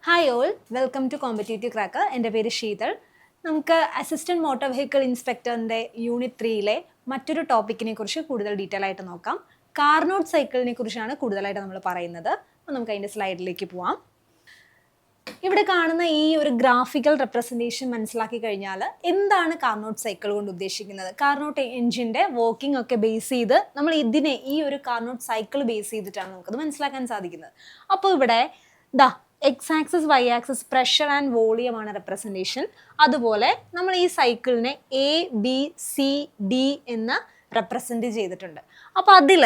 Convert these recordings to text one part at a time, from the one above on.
Hi all, welcome to Competitive Cracker. എൻ്റെ പേര് ശീതൾ. നമുക്ക് അസിസ്റ്റന്റ് മോട്ടോർ വെഹിക്കിൾ ഇൻസ്പെക്ടറിൻ്റെ യൂണിറ്റ് 3-ലെ മറ്റൊരു ടോപ്പിക്കിനെ കുറിച്ച് കൂടുതൽ ഡീറ്റെയിൽ ആയിട്ട് നോക്കാം. കാർനോട്ട് സൈക്കിളിനെ കുറിച്ചാണ് കൂടുതലായിട്ട് നമ്മൾ പറയുന്നത്. അപ്പോൾ നമുക്ക് അതിൻ്റെ സ്ലൈഡിലേക്ക് പോവാം. ഇവിടെ കാണുന്ന ഈ ഒരു ഗ്രാഫിക്കൽ റെപ്രസെൻറ്റേഷൻ മനസ്സിലാക്കി കഴിഞ്ഞാൽ എന്താണ് കാർനോട്ട് സൈക്കിൾ കൊണ്ട് ഉദ്ദേശിക്കുന്നത്? കാർനോട്ട് എൻജിൻ്റെ വർക്കിംഗ് ഒക്കെ ബേസ് ചെയ്ത് നമ്മൾ ഇതിനെ ഈ ഒരു കാർനോട്ട് സൈക്കിൾ ബേസ് ചെയ്തിട്ടാണ് നമുക്കത് മനസ്സിലാക്കാൻ സാധിക്കുന്നത്. അപ്പോൾ ഇവിടെ X axis Y axis pressure and volume ആണ് റെപ്രസെൻറ്റേഷൻ. അതുപോലെ നമ്മൾ ഈ സൈക്കിളിനെ ABCD എന്ന് റെപ്രസെൻറ്റ് ചെയ്തിട്ടുണ്ട്. അപ്പോൾ അതിൽ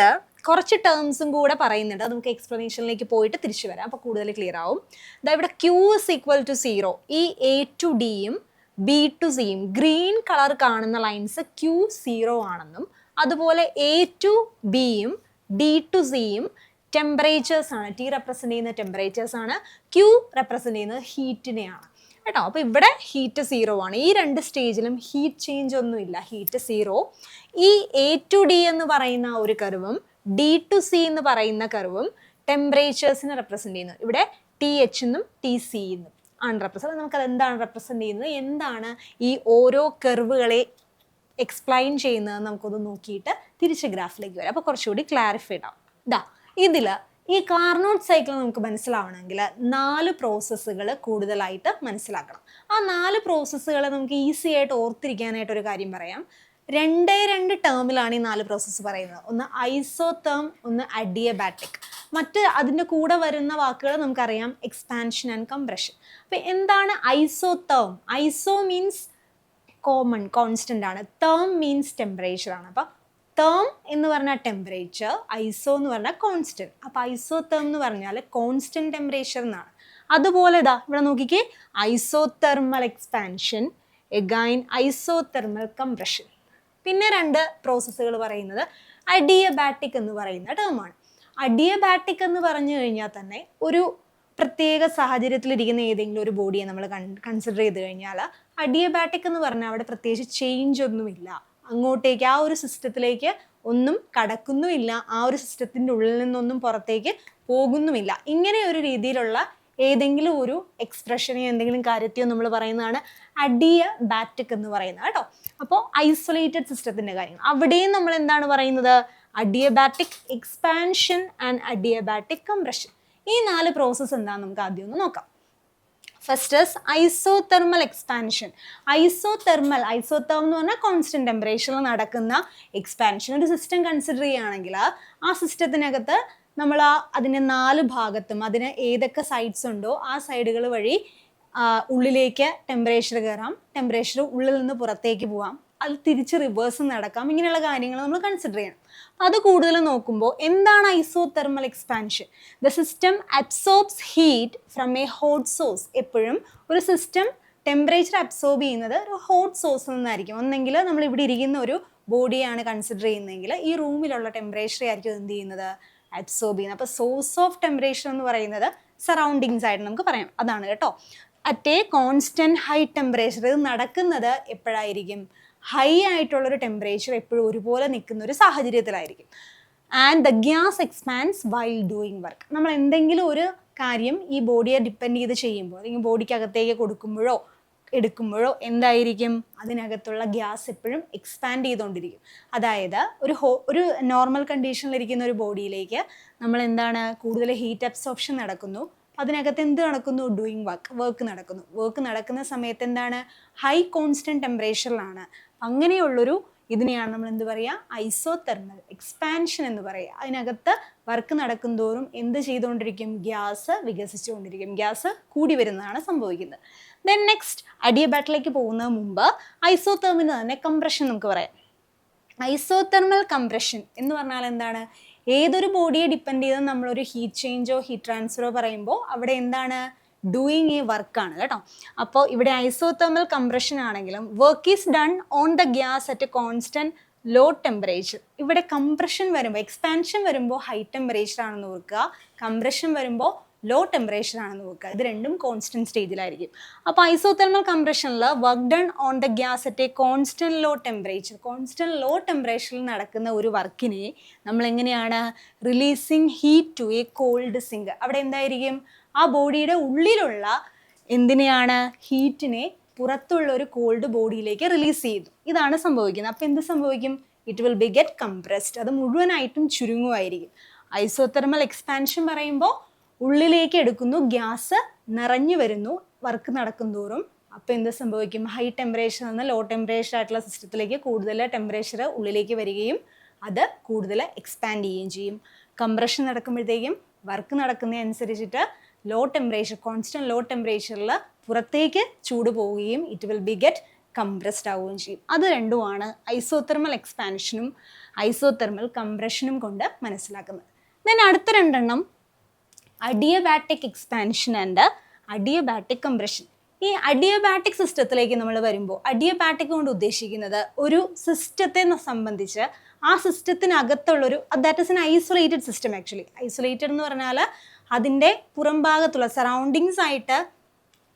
കുറച്ച് ടേംസും കൂടെ പറയുന്നുണ്ട്. അത് നമുക്ക് എക്സ്പ്ലനേഷനിലേക്ക് പോയിട്ട് തിരിച്ചു വരാം, അപ്പോൾ കൂടുതൽ ക്ലിയർ ആവും. ഇവിടെ Q = 0, ഈ A to Dയും B to Cയും ഗ്രീൻ കളർ കാണുന്ന ലൈൻസ് Q0 ആണെന്നും, അതുപോലെ A to Bയും D to Cയും ടെമ്പറേച്ചേഴ്സ് ആണ്. T റെപ്രസെൻ്റ് ചെയ്യുന്ന ടെമ്പറേച്ചേഴ്സ് ആണ്, Q റെപ്രസെൻ്റ് ചെയ്യുന്നത് ഹീറ്റിനെയാണ് കേട്ടോ. അപ്പോൾ ഇവിടെ ഹീറ്റ് 0 ആണ്. ഈ രണ്ട് സ്റ്റേജിലും ഹീറ്റ് ചേഞ്ച് ഒന്നുമില്ല, ഹീറ്റ് 0. ഈ A to D എന്ന് പറയുന്ന ഒരു കർവും D to C എന്ന് പറയുന്ന കർവും ടെമ്പറേച്ചേഴ്സിനെ റെപ്രസെൻ്റ് ചെയ്യുന്നു. ഇവിടെ TH എന്നും TC എന്നും ആണ് റെപ്രസെൻ്റ്. നമുക്കത് എന്താണ് റെപ്രസെൻ്റ് ചെയ്യുന്നത്, എന്താണ് ഈ ഓരോ കർവുകളെ എക്സ്പ്ലെയിൻ ചെയ്യുന്നത് നമുക്കൊന്ന് നോക്കിയിട്ട് തിരിച്ച് ഗ്രാഫിലേക്ക് വരാം. അപ്പോൾ കുറച്ചുകൂടി ക്ലാരിഫൈഡ് ആവും. ഇതിൽ ഈ കാർനോട്ട് സൈക്കിൾ നമുക്ക് മനസ്സിലാവണമെങ്കിൽ 4 പ്രോസസ്സുകൾ കൂടുതലായിട്ട് മനസ്സിലാക്കണം. ആ 4 പ്രോസസ്സുകൾ നമുക്ക് ഈസി ആയിട്ട് ഓർത്തിരിക്കാനായിട്ട് ഒരു കാര്യം പറയാം. 2 ടേമിലാണ് ഈ 4 പ്രോസസ്സ് പറയുന്നത്. ഒന്ന് ഐസോതേം, ഒന്ന് അഡിയബാറ്റിക്. മറ്റ് അതിൻ്റെ കൂടെ വരുന്ന വാക്കുകൾ നമുക്കറിയാം, എക്സ്പാൻഷൻ ആൻഡ് കംപ്രഷൻ. അപ്പം എന്താണ് ഐസോതേം? ഐസോ മീൻസ് കോമൺ, കോൺസ്റ്റൻ്റ് ആണ്. തേം മീൻസ് ടെമ്പറേച്ചർ ആണ്. അപ്പം തേം എന്ന് പറഞ്ഞാൽ ടെമ്പറേച്ചർ, ഐസോ എന്ന് പറഞ്ഞാൽ കോൺസ്റ്റൻറ്റ്. അപ്പോൾ ഐസോതേം എന്ന് പറഞ്ഞാൽ കോൺസ്റ്റൻറ്റ് ടെമ്പറേച്ചർ എന്നാണ്. അതുപോലെ ഇവിടെ നോക്കിക്കേ, isothermal expansion, again isothermal compression. പിന്നെ 2 പ്രോസസ്സുകൾ പറയുന്നത് അഡിയബാറ്റിക് എന്ന് പറയുന്ന ടേമാണ്. അഡിയബാറ്റിക് എന്ന് പറഞ്ഞു കഴിഞ്ഞാൽ തന്നെ ഒരു പ്രത്യേക സാഹചര്യത്തിലിരിക്കുന്ന ഏതെങ്കിലും ഒരു ബോഡിയെ നമ്മൾ കൺസിഡർ ചെയ്ത് കഴിഞ്ഞാൽ അഡിയബാറ്റിക് എന്ന് പറഞ്ഞാൽ അവിടെ പ്രത്യേകിച്ച് ചേഞ്ച് ഒന്നുമില്ല, അങ്ങോട്ടേക്ക് ആ ഒരു സിസ്റ്റത്തിലേക്ക് ഒന്നും കടക്കുന്നുമില്ല, ആ ഒരു സിസ്റ്റത്തിൻ്റെ ഉള്ളിൽ നിന്നൊന്നും പുറത്തേക്ക് പോകുന്നുമില്ല. ഇങ്ങനെ ഒരു രീതിയിലുള്ള ഏതെങ്കിലും ഒരു എക്സ്പ്രഷനെയോ എന്തെങ്കിലും കാര്യത്തെയോ നമ്മൾ പറയുന്നതാണ് അഡിയബാറ്റിക് എന്ന് പറയുന്നത് കേട്ടോ. അപ്പോൾ ഐസൊലേറ്റഡ് സിസ്റ്റത്തിൻ്റെ കാര്യങ്ങൾ അവിടെയും നമ്മൾ എന്താണ് പറയുന്നത്, adiabatic expansion and adiabatic compression. ഈ 4 പ്രോസസ്സ് എന്താണെന്ന് നമുക്ക് ആദ്യം ഒന്ന് നോക്കാം. First is isothermal expansion. ഐസോതേം എന്ന് പറഞ്ഞാൽ കോൺസ്റ്റന്റ് ടെമ്പറേച്ചറിൽ നടക്കുന്ന എക്സ്പാൻഷൻ. ഒരു സിസ്റ്റം കൺസിഡർ ചെയ്യുകയാണെങ്കിൽ ആ സിസ്റ്റത്തിനകത്ത് നമ്മൾ അതിൻ്റെ 4 ഭാഗത്തും അതിന് ഏതൊക്കെ സൈഡ്സ് ഉണ്ടോ ആ സൈഡുകൾ വഴി ഉള്ളിലേക്ക് ടെമ്പറേച്ചർ കയറാം, ടെമ്പറേച്ചർ ഉള്ളിൽ നിന്ന് പുറത്തേക്ക് പോവാം, അത് തിരിച്ച് റിവേഴ്സ് നടക്കാം. ഇങ്ങനെയുള്ള കാര്യങ്ങൾ നമ്മൾ കൺസിഡർ ചെയ്യണം. അത് കൂടുതൽ നോക്കുമ്പോൾ എന്താണ് isothermal expansion? The system absorbs heat from A hot source. എപ്പോഴും ഒരു സിസ്റ്റം ടെമ്പറേച്ചർ അബ്സോർബ് ചെയ്യുന്നത് ഒരു ഹോട്ട് സോഴ്സിൽ നിന്നായിരിക്കും. ഒന്നെങ്കിൽ നമ്മൾ ഇവിടെ ഇരിക്കുന്ന ഒരു ബോഡിയാണ് കൺസിഡർ ചെയ്യുന്നതെങ്കിൽ ഈ റൂമിലുള്ള ടെമ്പറേച്ചർ ആയിരിക്കും എന്ത് ചെയ്യുന്നത്, അബ്സോർബ് ചെയ്യുന്നത്. അപ്പോൾ സോഴ്സ് ഓഫ് ടെമ്പറേച്ചർ എന്ന് പറയുന്നത് സറൗണ്ടിങ്സ് ആയിട്ട് നമുക്ക് പറയാം. അതാണ് കേട്ടോ. At a constant high temperature. ഇത് നടക്കുന്നത് എപ്പോഴായിരിക്കും, ഹൈ ആയിട്ടുള്ളൊരു ടെമ്പറേച്ചർ എപ്പോഴും ഒരുപോലെ നിൽക്കുന്ന ഒരു സാഹചര്യത്തിലായിരിക്കും. And the gas expands while doing work. നമ്മൾ എന്തെങ്കിലും ഒരു കാര്യം ഈ ബോഡിയെ ഡിപ്പെൻഡ് ചെയ്ത് ചെയ്യുമ്പോൾ, അല്ലെങ്കിൽ ബോഡിക്കകത്തേക്ക് കൊടുക്കുമ്പോഴോ എടുക്കുമ്പോഴോ എന്തായിരിക്കും, അതിനകത്തുള്ള ഗ്യാസ് എപ്പോഴും എക്സ്പാൻഡ് ചെയ്തുകൊണ്ടിരിക്കും. അതായത് ഒരു നോർമൽ കണ്ടീഷനിലിരിക്കുന്ന ഒരു ബോഡിയിലേക്ക് നമ്മൾ എന്താണ് കൂടുതൽ ഹീറ്റ് അബ്സോർപ്ഷൻ നടക്കുന്നു, അതിനകത്ത് എന്ത് നടക്കുന്നു, ഡൂയിങ് വർക്ക് നടക്കുന്നു. വർക്ക് നടക്കുന്ന സമയത്ത് എന്താണ്, ഹൈ കോൺസ്റ്റന്റ് ടെമ്പറേച്ചറിലാണ്. അങ്ങനെയുള്ളൊരു ഇതിനെയാണ് നമ്മൾ എന്ത് പറയുക, ഐസോതെർമൽ എക്സ്പാൻഷൻ എന്ന് പറയുക. അതിനകത്ത് വർക്ക് നടക്കും തോറും എന്ത് ചെയ്തുകൊണ്ടിരിക്കും, ഗ്യാസ് വികസിച്ചുകൊണ്ടിരിക്കും, ഗ്യാസ് കൂടി വരുന്നതാണ് സംഭവിക്കുന്നത്. ദെൻ നെക്സ്റ്റ് അഡിയബാറ്റിലേക്ക് പോകുന്നതിന് മുമ്പ് ഐസോതെർമിന് തന്നെ കംപ്രഷൻ നമുക്ക് പറയാം. ഐസോതെർമൽ കംപ്രഷൻ എന്ന് പറഞ്ഞാൽ എന്താണ്, ഏതൊരു ബോഡിയെ ഡിപ്പെൻഡ് ചെയ്ത് നമ്മളൊരു ഹീറ്റ് ചേഞ്ചോ ഹീറ്റ് ട്രാൻസ്ഫറോ പറയുമ്പോൾ അവിടെ എന്താണ്, ഡൂയിങ് എ വർക്കാണ് കേട്ടോ. അപ്പോൾ ഇവിടെ ഐസോതെർമൽ കംപ്രഷൻ ആണെങ്കിലും work is done on the gas at a constant low temperature. ഇവിടെ കംപ്രഷൻ വരുമ്പോൾ, എക്സ്പാൻഷൻ വരുമ്പോൾ ഹൈ ടെമ്പറേച്ചർ ആണെന്ന് ഓർക്കുക, കംപ്രഷൻ വരുമ്പോൾ ലോ ടെമ്പറേച്ചർ ആണെന്ന് നോക്കുക. ഇത് രണ്ടും കോൺസ്റ്റന്റ് സ്റ്റേജിലായിരിക്കും. അപ്പോൾ ഐസോതെർമൽ കംപ്രഷനിൽ work done on the gas at a constant low temperature. Constant low ടെമ്പറേച്ചറിൽ നടക്കുന്ന ഒരു വർക്കിനെ നമ്മൾ എങ്ങനെയാണ്, releasing heat to a cold sink. അവിടെ എന്തായിരിക്കും, ആ ബോഡിയുടെ ഉള്ളിലുള്ള എന്തിനെയാണ്, ഹീറ്റിനെ പുറത്തുള്ള ഒരു കോൾഡ് ബോഡിയിലേക്ക് റിലീസ് ചെയ്തു. ഇതാണ് സംഭവിക്കുന്നത്. അപ്പോൾ എന്ത് സംഭവിക്കും? It will be get compressed. അത് മുഴുവനായിട്ടും ചുരുങ്ങുമായിരിക്കും. ഐസോതെർമൽ എക്സ്പാൻഷൻ പറയുമ്പോൾ ഉള്ളിലേക്ക് എടുക്കുന്നു, ഗ്യാസ് നിറഞ്ഞു വരുന്നു വർക്ക് നടക്കും തോറും. അപ്പോൾ എന്ത് സംഭവിക്കും? ഹൈ ടെമ്പറേച്ചറിൽ നിന്ന് ലോ ടെമ്പറേച്ചർ ആയിട്ടുള്ള സിസ്റ്റത്തിലേക്ക് കൂടുതൽ ടെമ്പറേച്ചർ ഉള്ളിലേക്ക് വരികയും അത് കൂടുതൽ എക്സ്പാൻഡ് ചെയ്യുകയും ചെയ്യും. കംപ്രഷൻ നടക്കുമ്പോഴത്തേക്കും വർക്ക് നടക്കുന്നതനുസരിച്ചിട്ട് ലോ ടെമ്പറേച്ചർ, കോൺസ്റ്റന്റ് ലോ ടെമ്പറേച്ചറിൽ പുറത്തേക്ക് ചൂട് പോവുകയും it will be get compressed ആവുകയും ചെയ്യും. അത് രണ്ടുമാണ് ഐസോതെർമൽ എക്സ്പാൻഷനും ഐസോതെർമൽ കംപ്രഷനും കൊണ്ട് മനസ്സിലാക്കുന്നത്. ദെൻ അടുത്ത രണ്ടെണ്ണം adiabatic expansion and adiabatic compression. ഈ അഡിയബാറ്റിക് സിസ്റ്റത്തിലേക്ക് നമ്മൾ വരുമ്പോൾ അഡിയബാറ്റിക് കൊണ്ട് ഉദ്ദേശിക്കുന്നത് ഒരു സിസ്റ്റത്തെ സംബന്ധിച്ച് ആ സിസ്റ്റത്തിനകത്തുള്ളൊരു, that is an isolated system. Actually isolated എന്ന് പറഞ്ഞാൽ അതിൻ്റെ പുറംഭാഗത്തുള്ള സറൗണ്ടിങ്സ് ആയിട്ട്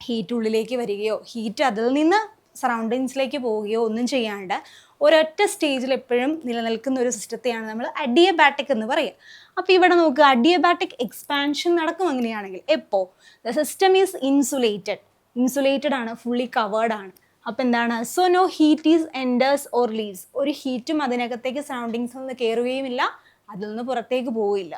ഹീറ്റ് ഉള്ളിലേക്ക് വരികയോ ഹീറ്റ് അതിൽ നിന്ന് സറൗണ്ടിങ്സിലേക്ക് പോവുകയോ ഒന്നും ചെയ്യാണ്ട് ഒരൊറ്റ സ്റ്റേജിൽ എപ്പോഴും നിലനിൽക്കുന്ന ഒരു സിസ്റ്റത്തെയാണ് നമ്മൾ അഡിയബാറ്റിക് എന്ന് പറയുക. അപ്പോൾ ഇവിടെ നോക്കുക, അഡിയബാറ്റിക് എക്സ്പാൻഷൻ നടക്കും എങ്ങനെയാണെങ്കിൽ എപ്പോൾ ദ സിസ്റ്റം ഈസ് ഇൻസുലേറ്റഡ് ആണ്, ഫുള്ളി കവേർഡ് ആണ്. അപ്പോൾ എന്താണ്? So no heat is enters or leaves. ഒരു ഹീറ്റും അതിനകത്തേക്ക് സറൗണ്ടിങ്സിൽ നിന്ന് കയറുകയുമില്ല, അതിൽ നിന്ന് പുറത്തേക്ക് പോവുകയില്ല.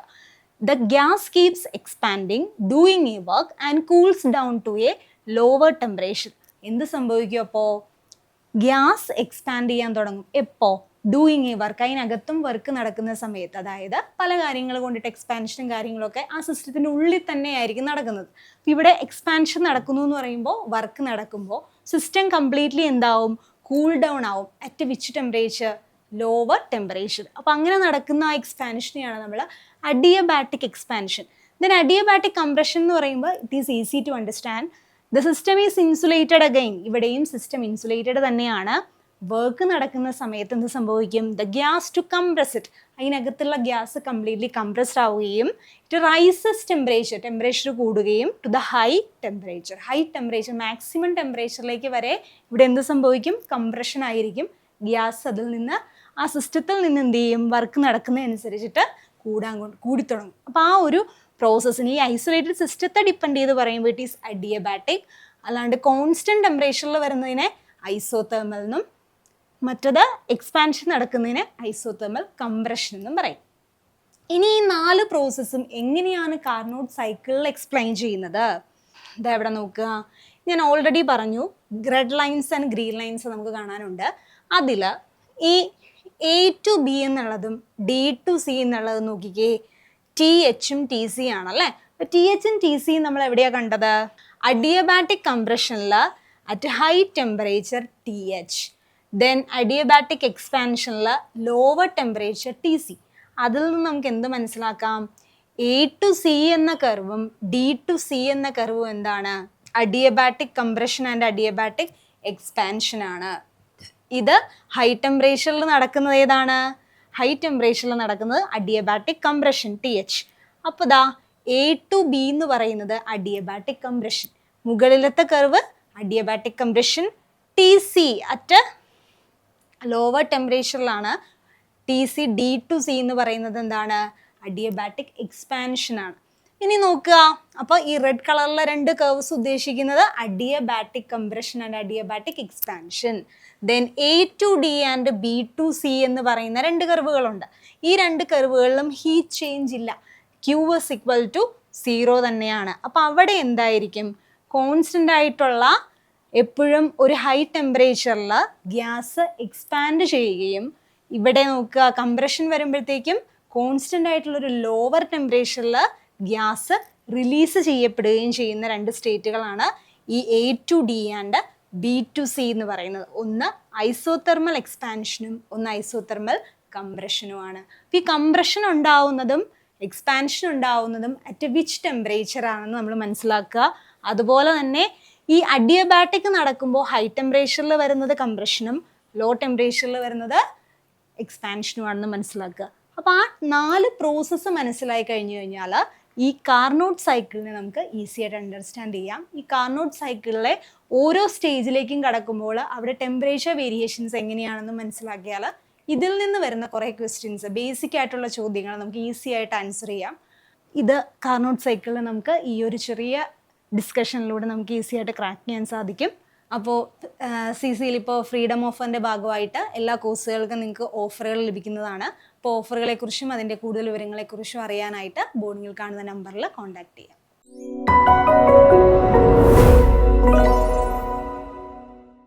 The gas keeps expanding, doing a work and cools down to a lower temperature. എന്ത് സംഭവിക്കും? അപ്പോൾ ഗ്യാസ് എക്സ്പാൻഡ് ചെയ്യാൻ തുടങ്ങും. എപ്പോൾ? ഡൂയിങ് എ വർക്ക്, അതിനകത്തും വർക്ക് നടക്കുന്ന സമയത്ത്. അതായത് പല കാര്യങ്ങൾ കൊണ്ടിട്ട് എക്സ്പാൻഷനും കാര്യങ്ങളൊക്കെ ആ സിസ്റ്റത്തിൻ്റെ ഉള്ളിൽ തന്നെയായിരിക്കും നടക്കുന്നത്. ഇവിടെ എക്സ്പാൻഷൻ നടക്കുന്നു എന്ന് പറയുമ്പോൾ വർക്ക് നടക്കുമ്പോൾ സിസ്റ്റം കംപ്ലീറ്റ്ലി എന്താവും? കൂൾ ഡൗൺ ആവും. At which temperature? Lower temperature. അപ്പോൾ അങ്ങനെ നടക്കുന്ന ആ എക്സ്പാൻഷനെയാണ് നമ്മൾ adiabatic expansion. Then adiabatic compression എന്ന് പറയുമ്പോൾ it is easy to understand. The system is insulated again. ഇവിടെയും സിസ്റ്റം ഇൻസുലേറ്റഡ് തന്നെയാണ്. വർക്ക് നടക്കുന്ന സമയത്ത് എന്ത് സംഭവിക്കും? The gas to compress it, അതിനകത്തുള്ള ഗ്യാസ് കംപ്ലീറ്റ്ലി കംപ്രസ്ഡ് ആവുകയും ഇറ്റ് റൈസസ് ടെമ്പറേച്ചർ കൂടുകയും to the high temperature maximum ടെമ്പറേച്ചറിലേക്ക് വരെ ഇവിടെ എന്ത് സംഭവിക്കും? കംപ്രഷൻ ആയിരിക്കും. ഗ്യാസ് അതിൽ നിന്ന് ആ സിസ്റ്റത്തിൽ നിന്ന് എന്ത് ചെയ്യും? വർക്ക് നടക്കുന്നതനുസരിച്ചിട്ട് കൂടിത്തുടങ്ങും. അപ്പോൾ ആ ഒരു പ്രോസസ്സിന് ഈ ഐസൊലേറ്റഡ് സിസ്റ്റത്തെ ഡിപ്പെൻഡ് ചെയ്ത് പറയുമ്പോൾ ഇറ്റ് ഈസ് അഡിയബാറ്റിക്. അല്ലാണ്ട് കോൺസ്റ്റന്റ് ടെമ്പറേച്ചറിൽ വരുന്നതിനെ ഐസോതെർമൽ എന്നും മറ്റത് എക്സ്പാൻഷൻ നടക്കുന്നതിന് ഐസോതെർമൽ കംപ്രഷൻ എന്നും പറയും. ഇനി ഈ 4 പ്രോസസ്സും എങ്ങനെയാണ് കാർനോട്ട് സൈക്കിളിൽ എക്സ്പ്ലെയിൻ ചെയ്യുന്നത്? ഇതാ ഇവിടെ നോക്കുക, ഞാൻ ഓൾറെഡി പറഞ്ഞു red lines and green lines നമുക്ക് കാണാനുണ്ട്. അതിൽ ഈ എ ടു ബി എന്നുള്ളതും ഡി ടു സി എന്നുള്ളതും നോക്കിക്കേ, ടി എച്ചും ടി സി ആണല്ലേ. അപ്പോൾ ടി എച്ചും ടി സിയും നമ്മൾ എവിടെയാണ് കണ്ടത്? അഡിയബാറ്റിക് കംപ്രഷനിൽ at high temperature T H, then adiabatic എക്സ്പാൻഷനിൽ ലോവർ ടെമ്പറേച്ചർ ടി സി. അതിൽ നിന്ന് നമുക്ക് എന്ത് മനസ്സിലാക്കാം? എ ടു സി എന്ന കർവും ഡി ടു സി എന്ന കർവും എന്താണ്? Adiabatic compression and adiabatic expansion ആണ്. ഇത് ഹൈ ടെമ്പറേച്ചറിൽ നടക്കുന്നത് ഏതാണ്? ഹൈ ടെമ്പറേച്ചറിൽ നടക്കുന്നത് അഡിയബാറ്റിക് കംപ്രഷൻ ടി എച്ച്. അപ്പോൾ ദാ എ ടു ബി എന്ന് പറയുന്നത് അഡിയബാറ്റിക് കംപ്രഷൻ. മുകളിലത്തെ curve adiabatic compression. T C at lower ടെമ്പറേച്ചറിലാണ്. T C D to C എന്ന് പറയുന്നത് എന്താണ്? അഡിയബാറ്റിക് എക്സ്പാൻഷൻ ആണ്. ഇനി നോക്കുക, അപ്പോൾ ഈ റെഡ് കളറിലെ 2 കർവ്സ് ഉദ്ദേശിക്കുന്നത് adiabatic compression and adiabatic expansion. Then A to D and B to C എന്ന് പറയുന്ന 2 കർവുകളുണ്ട്. ഈ 2 കർവുകളിലും ഹീറ്റ് ചേഞ്ച് ഇല്ല. ക്യൂ ഇസ് ഈക്വൽ ടു 0 തന്നെയാണ്. അപ്പോൾ അവിടെ എന്തായിരിക്കും? കോൺസ്റ്റൻ്റ് ആയിട്ടുള്ള എപ്പോഴും ഒരു ഹൈ ടെമ്പറേച്ചറിൽ ഗ്യാസ് എക്സ്പാൻഡ് ചെയ്യുകയും ഇവിടെ നോക്കുക കംപ്രഷൻ വരുമ്പോഴത്തേക്കും കോൺസ്റ്റൻ്റ് ആയിട്ടുള്ളൊരു ലോവർ ടെമ്പറേച്ചറിൽ ഗ്യാസ് റിലീസ് ചെയ്യപ്പെടുകയും ചെയ്യുന്ന 2 സ്റ്റേറ്റുകളാണ് ഈ A to D and B to C എന്ന് പറയുന്നത്. ഒന്ന് ഐസോതെർമൽ എക്സ്പാൻഷനും ഒന്ന് ഐസോതെർമൽ കംപ്രഷനുമാണ്. ഈ കംപ്രഷൻ ഉണ്ടാവുന്നതും എക്സ്പാൻഷൻ ഉണ്ടാവുന്നതും അറ്റ് വിച്ച് ടെമ്പറേച്ചർ ആണെന്ന് നമ്മൾ മനസ്സിലാക്കുക. അതുപോലെ തന്നെ ഈ അഡിയബാറ്റിക് നടക്കുമ്പോൾ ഹൈ ടെമ്പറേച്ചറിൽ വരുന്നത് കംപ്രഷനും ലോ ടെമ്പറേച്ചറിൽ വരുന്നത് എക്സ്പാൻഷനുമാണെന്ന് മനസ്സിലാക്കുക. അപ്പോൾ ആ 4 പ്രോസസ്സ് മനസ്സിലായി കഴിഞ്ഞു കഴിഞ്ഞാൽ ഈ കാർനോട്ട് സൈക്കിളിനെ നമുക്ക് ഈസി ആയിട്ട് അണ്ടർസ്റ്റാൻഡ് ചെയ്യാം. ഈ കാർനോട്ട് സൈക്കിളിലെ ഓരോ സ്റ്റേജിലേക്കും കടക്കുമ്പോൾ അവിടെ ടെമ്പറേച്ചർ വേരിയേഷൻസ് എങ്ങനെയാണെന്ന് മനസ്സിലാക്കിയാൽ ഇതിൽ നിന്ന് വരുന്ന കുറേ ക്വസ്റ്റ്യൻസ്, ബേസിക് ആയിട്ടുള്ള ചോദ്യങ്ങൾ നമുക്ക് ഈസി ആയിട്ട് ആൻസർ ചെയ്യാം. ഇത് കാർനോട്ട് സൈക്കിളിൽ നമുക്ക് ഈ ഒരു ചെറിയ ഡിസ്കഷനിലൂടെ നമുക്ക് ഈസി ആയിട്ട് ക്രാക്ക് ചെയ്യാൻ സാധിക്കും. അപ്പോൾ സി സിയിൽ ഇപ്പോൾ ഫ്രീഡം ഓഫറിൻ്റെ ഭാഗമായിട്ട് എല്ലാ കോഴ്സുകൾക്കും നിങ്ങൾക്ക് ഓഫറുകൾ ലഭിക്കുന്നതാണ്. അപ്പോൾ ഓഫറുകളെക്കുറിച്ചും അതിൻ്റെ കൂടുതൽ വിവരങ്ങളെക്കുറിച്ചും അറിയാനായിട്ട് ബോർഡിൽ കാണുന്ന നമ്പറിൽ കോൺടാക്ട് ചെയ്യാം.